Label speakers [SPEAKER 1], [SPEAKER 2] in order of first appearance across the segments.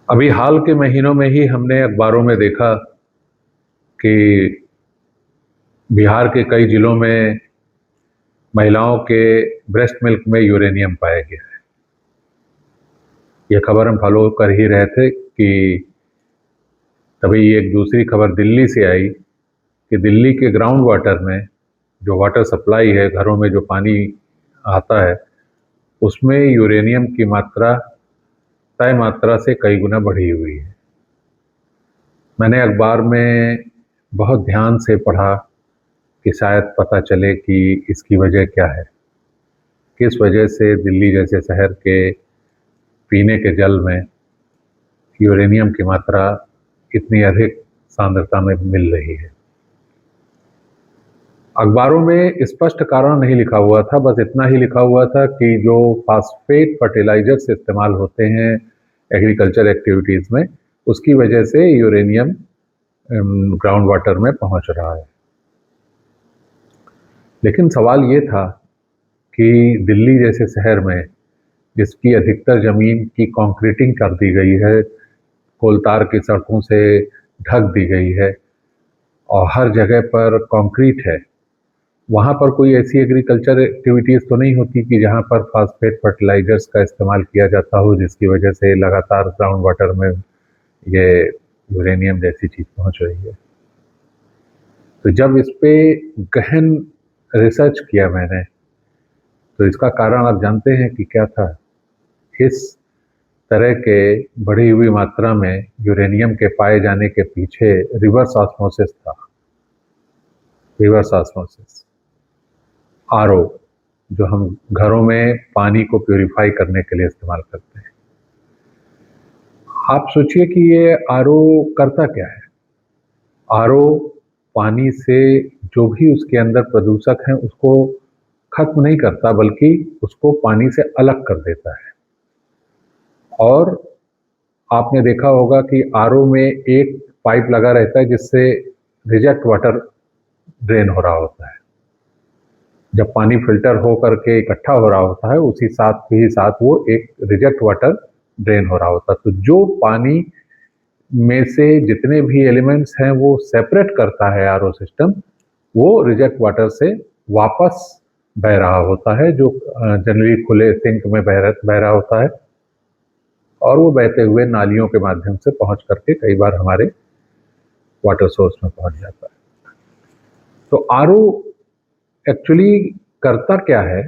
[SPEAKER 1] अभी हाल के महीनों में ही हमने अखबारों में देखा कि बिहार के कई जिलों में महिलाओं के ब्रेस्ट मिल्क में यूरेनियम पाया गया है। ये खबर हम फॉलो कर ही रहे थे कि तभी एक दूसरी खबर दिल्ली से आई कि दिल्ली के ग्राउंड वाटर में जो वाटर सप्लाई है, घरों में जो पानी आता है, उसमें यूरेनियम की मात्रा तय मात्रा से कई गुना बढ़ी हुई है। मैंने अखबार में बहुत ध्यान से पढ़ा कि शायद पता चले कि इसकी वजह क्या है, किस वजह से दिल्ली जैसे शहर के पीने के जल में यूरेनियम की मात्रा इतनी अधिक सांद्रता में मिल रही है। अखबारों में स्पष्ट कारण नहीं लिखा हुआ था, बस इतना ही लिखा हुआ था कि जो फास्फेट फर्टिलाइजर्स इस्तेमाल होते हैं एग्रीकल्चर एक्टिविटीज़ में, उसकी वजह से यूरेनियम ग्राउंड वाटर में पहुंच रहा है। लेकिन सवाल ये था कि दिल्ली जैसे शहर में, जिसकी अधिकतर ज़मीन की कंक्रीटिंग कर दी गई है, कोलतार की सड़कों से ढक दी गई है और हर जगह पर कंक्रीट है, वहाँ पर कोई ऐसी एग्रीकल्चर एक्टिविटीज़ तो नहीं होती कि जहाँ पर फास्फेट फर्टिलाइजर्स का इस्तेमाल किया जाता हो, जिसकी वजह से लगातार ग्राउंड वाटर में ये यूरेनियम जैसी चीज़ पहुँच रही है। तो जब इस पे गहन रिसर्च किया मैंने, तो इसका कारण आप जानते हैं कि क्या था? इस तरह के बढ़ी हुई मात्रा में यूरेनियम के पाए जाने के पीछे रिवर्स ऑस्मोसिस था। रिवर्स ऑस्मोसिस, आरओ, जो हम घरों में पानी को प्यूरिफाई करने के लिए इस्तेमाल करते हैं। आप सोचिए कि ये आरओ करता क्या है? आरओ पानी से जो भी उसके अंदर प्रदूषक हैं उसको खत्म नहीं करता, बल्कि उसको पानी से अलग कर देता है। और आपने देखा होगा कि आरओ में एक पाइप लगा रहता है जिससे रिजेक्ट वाटर ड्रेन हो रहा होता है। जब पानी फिल्टर हो करके इकट्ठा हो रहा होता है, उसी साथ ही साथ वो एक रिजेक्ट वाटर ड्रेन हो रहा होता है। तो जो पानी में से जितने भी एलिमेंट्स हैं वो सेपरेट करता है आरओ सिस्टम, वो रिजेक्ट वाटर से वापस बह रहा होता है, जो जनरली खुले सिंक में बह रहा होता है, और वो बहते हुए नालियों के माध्यम से पहुंच करके कई बार हमारे वाटर सोर्स में पहुंच जाता है। तो आरओ एक्चुअली करता क्या है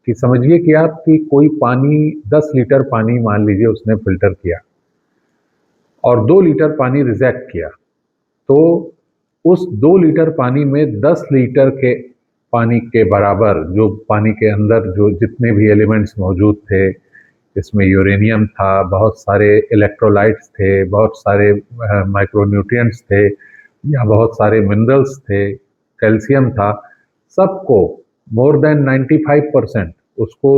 [SPEAKER 1] कि समझिए कि आपकी कोई पानी 10 लीटर पानी मान लीजिए उसने फिल्टर किया और 2 लीटर पानी रिजेक्ट किया, तो उस 2 लीटर पानी में 10 लीटर के पानी के बराबर जो पानी के अंदर जो जितने भी एलिमेंट्स मौजूद थे, इसमें यूरेनियम था, बहुत सारे इलेक्ट्रोलाइट्स थे, बहुत सारे माइक्रोन्यूट्रिएंट्स थे, या बहुत सारे मिनरल्स थे, कैल्शियम था, सबको मोर देन 95% उसको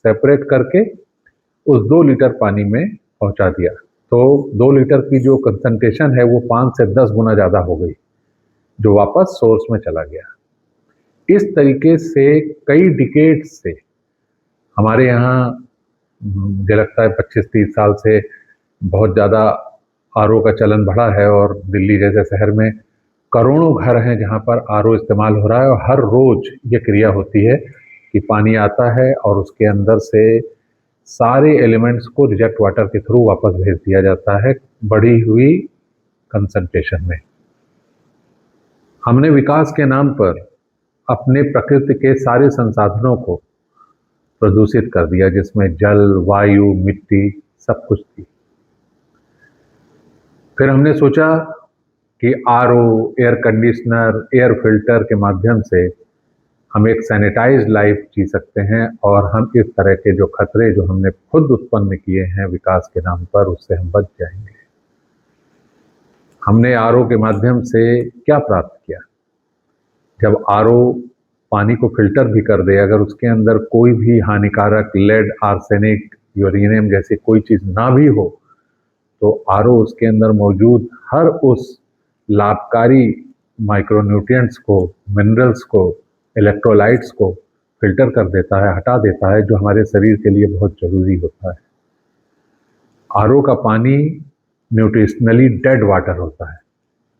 [SPEAKER 1] सेपरेट करके उस 2 लीटर पानी में पहुंचा दिया। तो 2 लीटर की जो कंसंट्रेशन है वो 5 से 10 गुना ज़्यादा हो गई, जो वापस सोर्स में चला गया। इस तरीके से कई डिकेड्स से हमारे यहाँ मुझे लगता है 25-30 साल से बहुत ज़्यादा आरओ का चलन बढ़ा है, और दिल्ली जैसे शहर में करोड़ों घर हैं जहाँ पर आरओ इस्तेमाल हो रहा है, और हर रोज ये क्रिया होती है कि पानी आता है और उसके अंदर से सारे एलिमेंट्स को रिजेक्ट वाटर के थ्रू वापस भेज दिया जाता है बढ़ी हुई कंसंट्रेशन में। हमने विकास के नाम पर अपने प्रकृति के सारे संसाधनों को प्रदूषित कर दिया, जिसमें जल, वायु, मिट्टी सब कुछ थी। फिर हमने सोचा कि RO, air conditioner, air filter के माध्यम से हम एक सैनिटाइज्ड लाइफ जी सकते हैं, और हम इस तरह के जो खतरे जो हमने खुद उत्पन्न किए हैं विकास के नाम पर, उससे हम बच जाएंगे। हमने आरओ के माध्यम से क्या प्राप्त किया? जब आरओ पानी को फिल्टर भी कर दे, अगर उसके अंदर कोई भी हानिकारक लेड, आर्सेनिक, यूरेनियम जैसी कोई चीज़ ना भी हो, तो आरओ उसके अंदर मौजूद हर उस लाभकारी माइक्रोन्यूट्रिएंट्स को, मिनरल्स को, इलेक्ट्रोलाइट्स को फिल्टर कर देता है, हटा देता है, जो हमारे शरीर के लिए बहुत ज़रूरी होता है। आरओ का पानी न्यूट्रिशनली डेड वाटर होता है।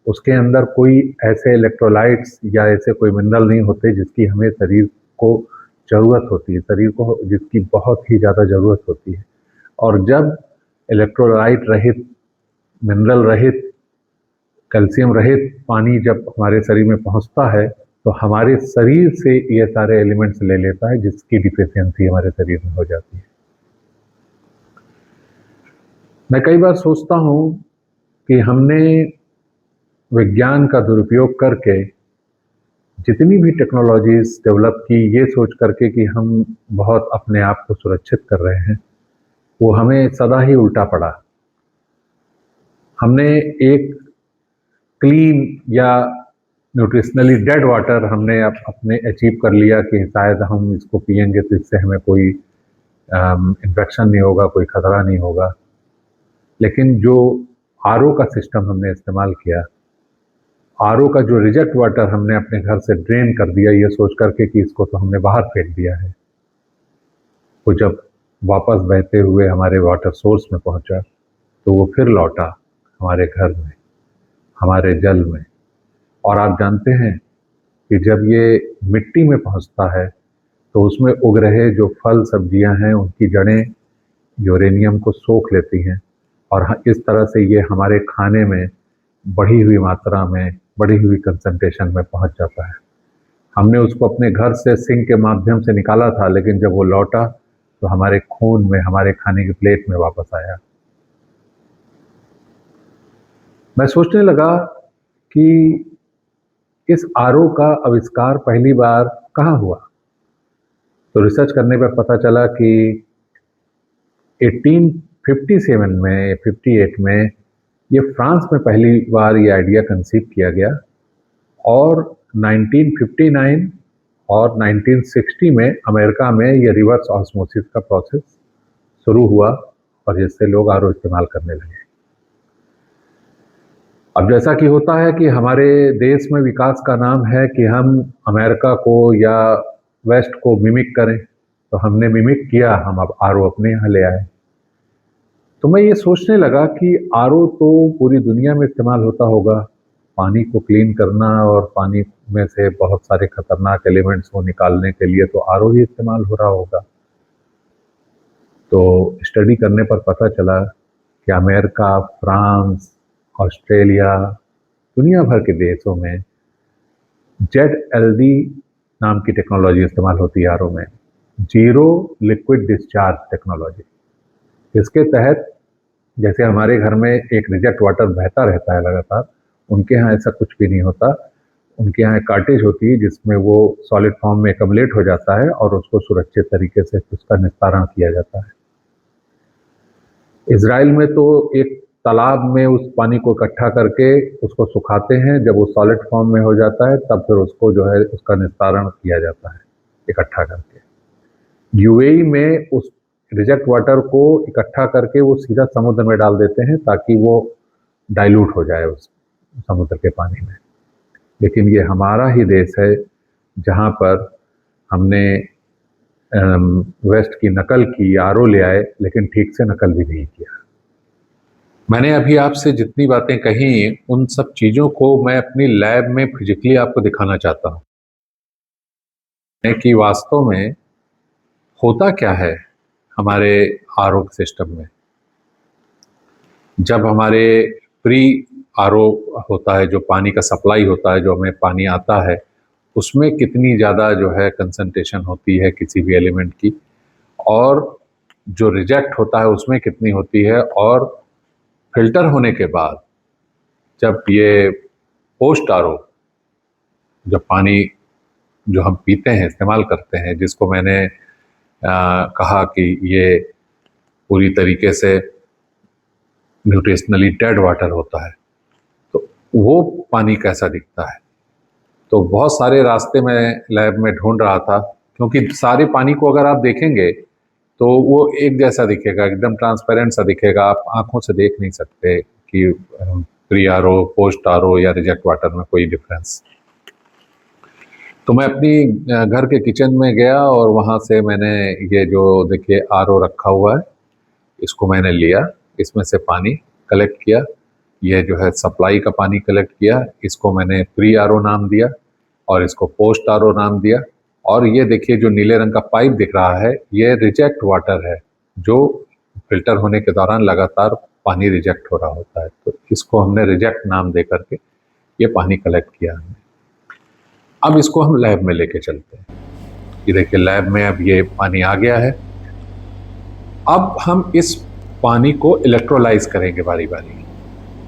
[SPEAKER 1] उसके अंदर कोई ऐसे इलेक्ट्रोलाइट्स या ऐसे कोई मिनरल नहीं होते जिसकी हमें शरीर को ज़रूरत होती है, शरीर को जिसकी बहुत ही ज़्यादा ज़रूरत होती है। और जब इलेक्ट्रोलाइट रहित, मिनरल रहित, कैल्शियम रहित पानी जब हमारे शरीर में पहुंचता है तो हमारे शरीर से ये सारे एलिमेंट्स ले लेता है, जिसकी डिफिशियंसी हमारे शरीर में हो जाती है। मैं कई बार सोचता हूँ कि हमने विज्ञान का दुरुपयोग करके जितनी भी टेक्नोलॉजीज डेवलप की, ये सोच करके कि हम बहुत अपने आप को सुरक्षित कर रहे हैं, वो हमें सदा ही उल्टा पड़ा। हमने एक क्लीन या न्यूट्रिशनली डेड वाटर हमने अपने अचीव कर लिया कि शायद हम इसको पिएंगे तो इससे हमें कोई इन्फेक्शन नहीं होगा, कोई खतरा नहीं होगा। लेकिन जो आरओ का सिस्टम हमने इस्तेमाल किया, आरओ का जो रिजेक्ट वाटर हमने अपने घर से ड्रेन कर दिया ये सोच करके कि इसको तो हमने बाहर फेंक दिया है, वो जब वापस बहते हुए हमारे वाटर सोर्स में पहुंचा तो वो फिर लौटा हमारे घर में, हमारे जल में। और आप जानते हैं कि जब ये मिट्टी में पहुंचता है तो उसमें उग रहे जो फल सब्जियां हैं उनकी जड़ें यूरेनियम को सोख लेती हैं और इस तरह से ये हमारे खाने में बढ़ी हुई मात्रा में, बढ़ी हुई कंसंट्रेशन में पहुंच जाता है। हमने उसको अपने घर से सिंक के माध्यम से निकाला था, लेकिन जब वो लौटा तो हमारे खून में, हमारे खाने की प्लेट में वापस आया। मैं सोचने लगा कि इस आरओ का आविष्कार पहली बार कहाँ हुआ। तो रिसर्च करने पर पता चला कि 1857 में, 58 में ये फ्रांस में पहली बार ये आइडिया कंसीव किया गया और 1959 और 1960 में अमेरिका में ये रिवर्स ऑस्मोसिस का प्रोसेस शुरू हुआ और जिससे लोग आरओ इस्तेमाल करने लगे। अब जैसा कि होता है कि हमारे देश में विकास का नाम है कि हम अमेरिका को या वेस्ट को मिमिक करें, तो हमने मिमिक किया, हम अब आरओ अपने यहाँ ले आए। तो मैं ये सोचने लगा कि आरओ तो पूरी दुनिया में इस्तेमाल होता होगा, पानी को क्लीन करना और पानी में से बहुत सारे खतरनाक एलिमेंट्स को निकालने के लिए तो आरओ ही इस्तेमाल हो रहा होगा। तो स्टडी करने पर पता चला कि अमेरिका, फ्रांस, ऑस्ट्रेलिया, दुनिया भर के देशों में ZLD नाम की टेक्नोलॉजी इस्तेमाल होती है आरओ में, जीरो लिक्विड डिस्चार्ज टेक्नोलॉजी। इसके तहत जैसे हमारे घर में एक रिजेक्ट वाटर बहता रहता है लगातार, उनके यहाँ ऐसा कुछ भी नहीं होता। उनके यहाँ एक कार्टेज होती है जिसमें वो सॉलिड फॉर्म में एकम्युलेट हो जाता है और उसको सुरक्षित तरीके से उसका निस्तारण किया जाता है। इजराइल में तो एक तालाब में उस पानी को इकट्ठा करके उसको सुखाते हैं, जब वो सॉलिड फॉर्म में हो जाता है तब फिर उसको जो है उसका निस्तारण किया जाता है इकट्ठा करके। यूएई में उस रिजेक्ट वाटर को इकट्ठा करके वो सीधा समुद्र में डाल देते हैं ताकि वो डाइल्यूट हो जाए उस समुद्र के पानी में। लेकिन ये हमारा ही देश है जहाँ पर हमने वेस्ट की नकल की, आरओ ले आए, लेकिन ठीक से नकल भी नहीं किया। मैंने अभी आपसे जितनी बातें कही उन सब चीज़ों को मैं अपनी लैब में फिजिकली आपको दिखाना चाहता हूँ कि वास्तव में होता क्या है हमारे आरओ सिस्टम में। जब हमारे प्री आरओ होता है, जो पानी का सप्लाई होता है, जो हमें पानी आता है, उसमें कितनी ज़्यादा जो है कंसंट्रेशन होती है किसी भी एलिमेंट की, और जो रिजेक्ट होता है उसमें कितनी होती है, और फिल्टर होने के बाद जब ये पोस्ट आरओ जब पानी जो हम पीते हैं, इस्तेमाल करते हैं, जिसको मैंने कहा कि ये पूरी तरीके से न्यूट्रिशनली डेड वाटर होता है, तो वो पानी कैसा दिखता है। तो बहुत सारे रास्ते मैं लैब में ढूंढ रहा था, क्योंकि सारे पानी को अगर आप देखेंगे तो वो एक जैसा दिखेगा, एकदम ट्रांसपेरेंट सा दिखेगा, आप आंखों से देख नहीं सकते कि प्री आरओ, पोस्ट आरओ या रिजेक्ट वाटर में कोई डिफरेंस। तो मैं अपनी घर के किचन में गया और वहाँ से मैंने ये जो देखिए आरओ रखा हुआ है, इसको मैंने लिया, इसमें से पानी कलेक्ट किया। ये जो है सप्लाई का पानी कलेक्ट किया, इसको मैंने प्री आरओ नाम दिया और इसको पोस्ट आरओ नाम दिया। और ये देखिए जो नीले रंग का पाइप दिख रहा है, ये रिजेक्ट वाटर है, जो फिल्टर होने के दौरान लगातार पानी रिजेक्ट हो रहा होता है। तो इसको हमने रिजेक्ट नाम दे करके ये पानी कलेक्ट किया हमने। अब इसको हम लैब में लेके चलते हैं। ये देखिए लैब में अब ये पानी आ गया है। अब हम इस पानी को इलेक्ट्रोलाइज करेंगे बारी बारी।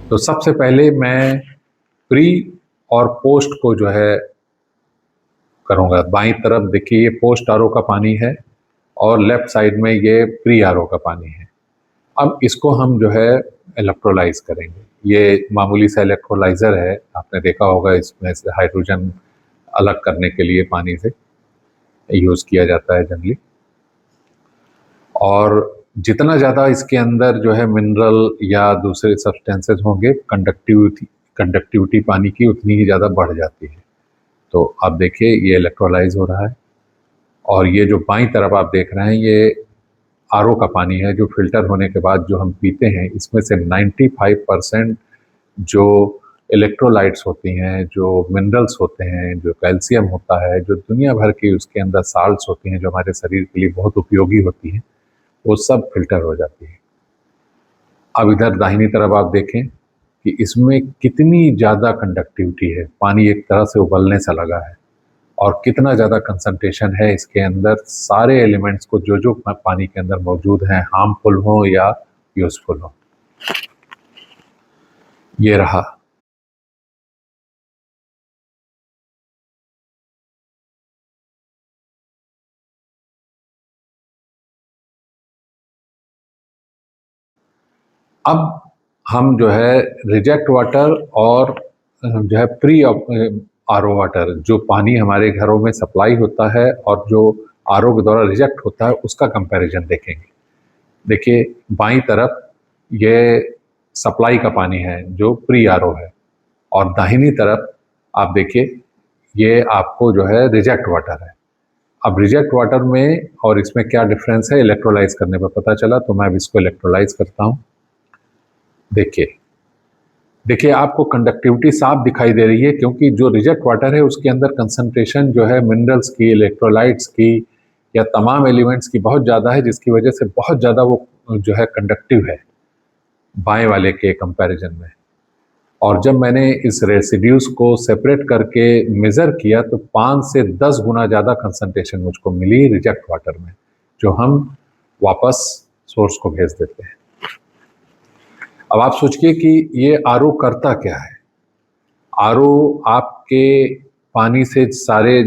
[SPEAKER 1] तो सबसे पहले मैं प्री और पोस्ट को जो है करूँगा। बाईं तरफ देखिए ये पोस्ट आरओ का पानी है और लेफ्ट साइड में ये प्री आरओ का पानी है। अब इसको हम जो है इलेक्ट्रोलाइज करेंगे। ये मामूली सा इलेक्ट्रोलाइज़र है, आपने देखा होगा, इसमें से हाइड्रोजन अलग करने के लिए पानी से यूज़ किया जाता है जनरली। और जितना ज़्यादा इसके अंदर जो है मिनरल या दूसरे सब्सटेंसेस होंगे, कंडक्टिविटी पानी की उतनी ही ज़्यादा बढ़ जाती है। तो आप देखिए ये इलेक्ट्रोलाइज हो रहा है। और ये जो बाईं तरफ आप देख रहे हैं, ये आरओ का पानी है, जो फिल्टर होने के बाद जो हम पीते हैं। इसमें से 95% जो इलेक्ट्रोलाइट्स होती हैं, जो मिनरल्स होते हैं, जो कैल्शियम होता है, जो दुनिया भर की उसके अंदर साल्ट्स होती हैं, जो हमारे शरीर के लिए बहुत उपयोगी होती हैं, वो सब फिल्टर हो जाती है। अब इधर दाहिनी तरफ आप देखें कि इसमें कितनी ज़्यादा कंडक्टिविटी है। पानी एक तरह से उबलने सा लगा है और कितना ज़्यादा कंसंट्रेशन है इसके अंदर। सारे एलिमेंट्स को जो जो पानी के अंदर मौजूद हैं, हार्मफुल हो या यूजफुल हो। ये रहा। अब हम जो है रिजेक्ट वाटर और जो है प्री आरओ वाटर, जो पानी हमारे घरों में सप्लाई होता है और जो आरओ के द्वारा रिजेक्ट होता है, उसका कंपैरिजन देखेंगे। देखिए बाईं तरफ ये सप्लाई का पानी है जो प्री आरओ है, और दाहिनी तरफ आप देखिए ये आपको जो है रिजेक्ट वाटर है। अब रिजेक्ट वाटर में और इसमें क्या डिफरेंस है, इलेक्ट्रोलाइज करने पर पता चला। तो मैं अब इसको इलेक्ट्रोलाइज करता हूँ। देखिए आपको कंडक्टिविटी साफ दिखाई दे रही है, क्योंकि जो रिजेक्ट वाटर है उसके अंदर कंसंट्रेशन जो है मिनरल्स की, इलेक्ट्रोलाइट्स की या तमाम एलिमेंट्स की बहुत ज़्यादा है, जिसकी वजह से बहुत ज़्यादा वो जो है कंडक्टिव है बाएं वाले के कंपैरिजन में। और जब मैंने इस रेसिड्यूज को सेपरेट करके मेज़र किया तो 5 से 10 गुना ज़्यादा कंसंट्रेशन मुझको मिली रिजेक्ट वाटर में, जो हम वापस सोर्स को भेज देते हैं। अब आप सोचिए कि ये आरओ करता क्या है। आरओ आपके पानी से सारे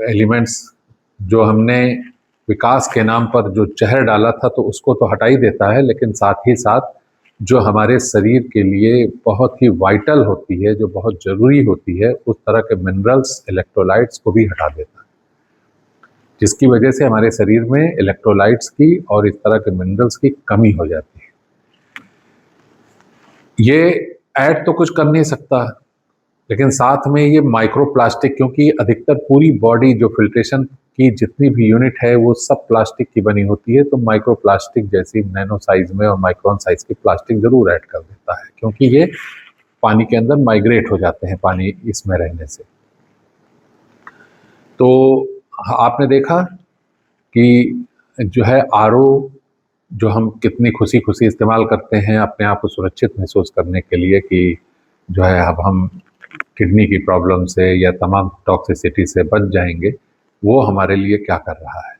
[SPEAKER 1] एलिमेंट्स जो हमने विकास के नाम पर जो जहर डाला था, तो उसको तो हटा ही देता है, लेकिन साथ ही साथ जो हमारे शरीर के लिए बहुत ही वाइटल होती है, जो बहुत ज़रूरी होती है, उस तरह के मिनरल्स, इलेक्ट्रोलाइट्स को भी हटा देता है, जिसकी वजह से हमारे शरीर में इलेक्ट्रोलाइट्स की और इस तरह के मिनरल्स की कमी हो जाती है। ये ऐड तो कुछ कर नहीं सकता, लेकिन साथ में ये माइक्रो प्लास्टिक, क्योंकि अधिकतर पूरी बॉडी जो फिल्ट्रेशन की जितनी भी यूनिट है वो सब प्लास्टिक की बनी होती है, तो माइक्रो प्लास्टिक जैसी नैनो साइज में और माइक्रोन साइज की प्लास्टिक जरूर ऐड कर देता है, क्योंकि ये पानी के अंदर माइग्रेट हो जाते हैं पानी इसमें रहने से। तो आपने देखा कि जो है आरओ जो हम कितनी खुशी खुशी इस्तेमाल करते हैं अपने आप को सुरक्षित महसूस करने के लिए, कि जो है अब हम किडनी की प्रॉब्लम से या तमाम टॉक्सिसिटी से बच जाएंगे, वो हमारे लिए क्या कर रहा है।